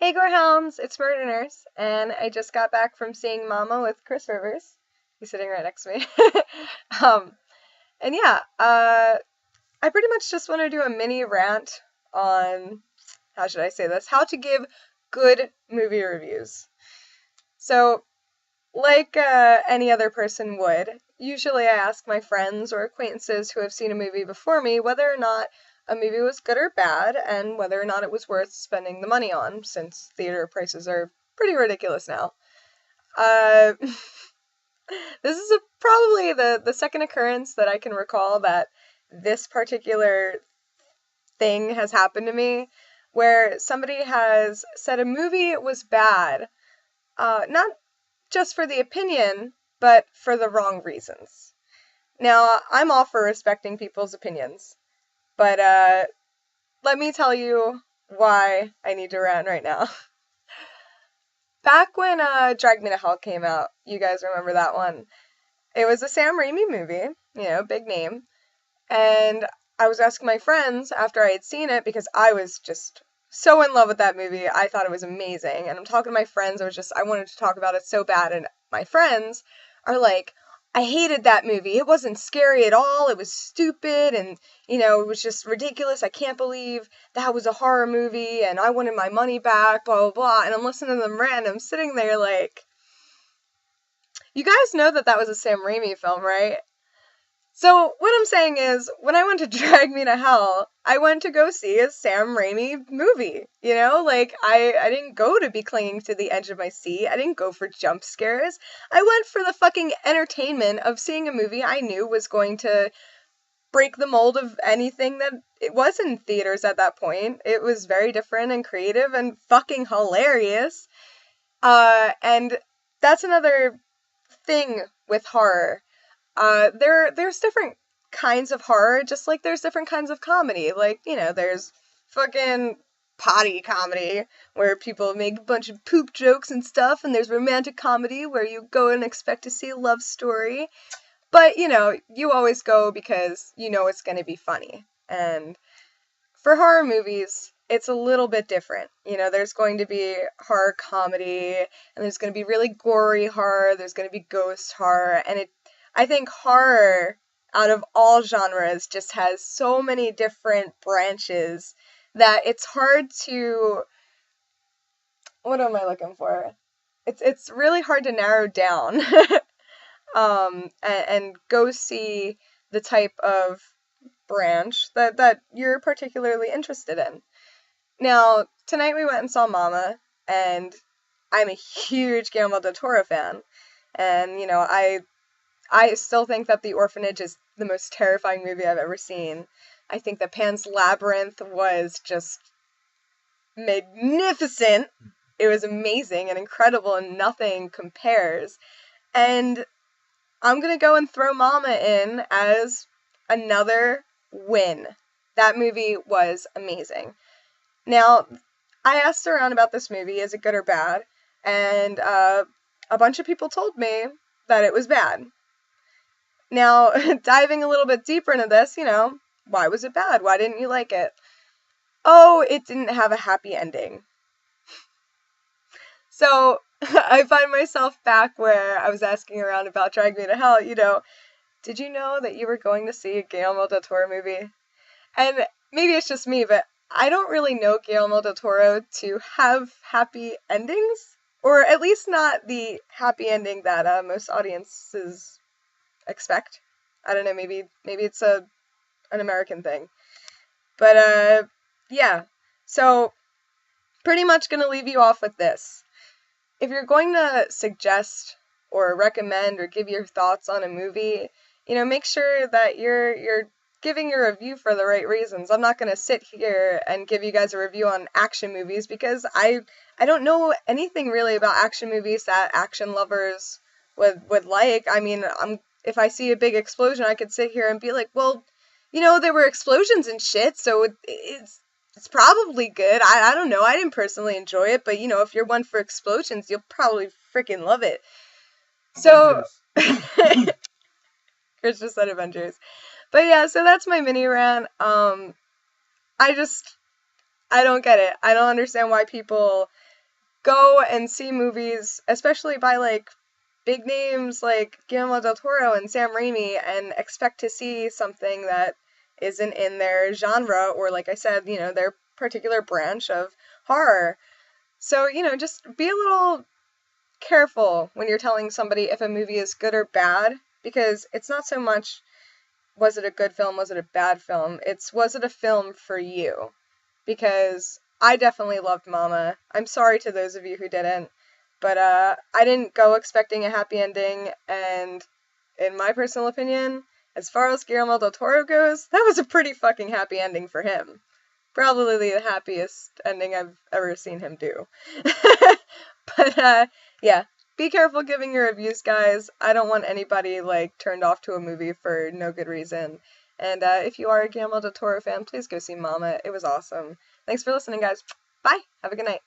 Hey Gorehounds, it's Murder Nurse, and I just got back from seeing Mama with Chris Rivers. He's sitting right next to me. um, and yeah, I pretty much just want to do a mini rant on, how should I say this, how to give good movie reviews. So, like any other person would, usually I ask my friends or acquaintances who have seen a movie before me whether or not a movie was good or bad, and whether or not it was worth spending the money on, since theater prices are pretty ridiculous now. Uh, this is probably the second occurrence that I can recall that this particular thing has happened to me, where somebody has said a movie was bad, not just for the opinion, but for the wrong reasons. Now, I'm all for respecting people's opinions, but let me tell you why I need to rant right now. Back when Drag Me to Hell came out, you guys remember that one? It was a Sam Raimi movie, big name, and I was asking my friends after I had seen it because I was just so in love with that movie. I thought it was amazing. And I'm talking to my friends. I wanted to talk about it so bad. And my friends are like, I hated that movie. It wasn't scary at all. It was stupid. And, it was just ridiculous. I can't believe that was a horror movie. And I wanted my money back, blah, blah, blah. And I'm listening to them rant. And I'm sitting there like, you guys know that was a Sam Raimi film, right? So, what I'm saying is, when I went to Drag Me to Hell, I went to go see a Sam Raimi movie, I didn't go to be clinging to the edge of my seat, I didn't go for jump scares, I went for the fucking entertainment of seeing a movie I knew was going to break the mold of anything that it was in theaters at that point. It was very different and creative and fucking hilarious, and that's another thing with horror. There's different kinds of horror, just like there's different kinds of comedy. Like, there's fucking potty comedy, where people make a bunch of poop jokes and stuff, and there's romantic comedy, where you go and expect to see a love story. But, you always go because you know it's gonna be funny. And for horror movies, it's a little bit different. There's going to be horror comedy, and there's going to be really gory horror, there's going to be ghost horror, and I think horror, out of all genres, just has so many different branches that it's hard to, what am I looking for? It's really hard to narrow down, and go see the type of branch that you're particularly interested in. Now, tonight we went and saw Mama, and I'm a huge Guillermo del Toro fan, and, I still think that The Orphanage is the most terrifying movie I've ever seen. I think that Pan's Labyrinth was just magnificent. It was amazing and incredible, and nothing compares. And I'm gonna go and throw Mama in as another win. That movie was amazing. Now, I asked around about this movie, is it good or bad? And a bunch of people told me that it was bad. Now, diving a little bit deeper into this, why was it bad? Why didn't you like it? Oh, it didn't have a happy ending. So, I find myself back where I was asking around about Drag Me to Hell, did you know that you were going to see a Guillermo del Toro movie? And maybe it's just me, but I don't really know Guillermo del Toro to have happy endings, or at least not the happy ending that most audiences expect. I don't know, maybe it's an American thing. But yeah. So pretty much gonna leave you off with this. If you're going to suggest or recommend or give your thoughts on a movie, make sure that you're giving your review for the right reasons. I'm not going to sit here and give you guys a review on action movies because I don't know anything really about action movies that action lovers would like. I mean, if I see a big explosion, I could sit here and be like, well, there were explosions and shit, so it's probably good. I don't know. I didn't personally enjoy it, but if you're one for explosions, you'll probably freaking love it. So Chris just said Avengers. But yeah, so that's my mini rant. I don't get it. I don't understand why people go and see movies, especially by like big names like Guillermo del Toro and Sam Raimi, and expect to see something that isn't in their genre or, like I said, their particular branch of horror. So, just be a little careful when you're telling somebody if a movie is good or bad, because it's not so much was it a good film, was it a bad film? It's was it a film for you? Because I definitely loved Mama. I'm sorry to those of you who didn't, but I didn't go expecting a happy ending, and in my personal opinion, as far as Guillermo del Toro goes, that was a pretty fucking happy ending for him. Probably the happiest ending I've ever seen him do. But yeah, be careful giving your reviews, guys. I don't want anybody like turned off to a movie for no good reason. And if you are a Guillermo del Toro fan, please go see Mama. It was awesome. Thanks for listening, guys. Bye. Have a good night.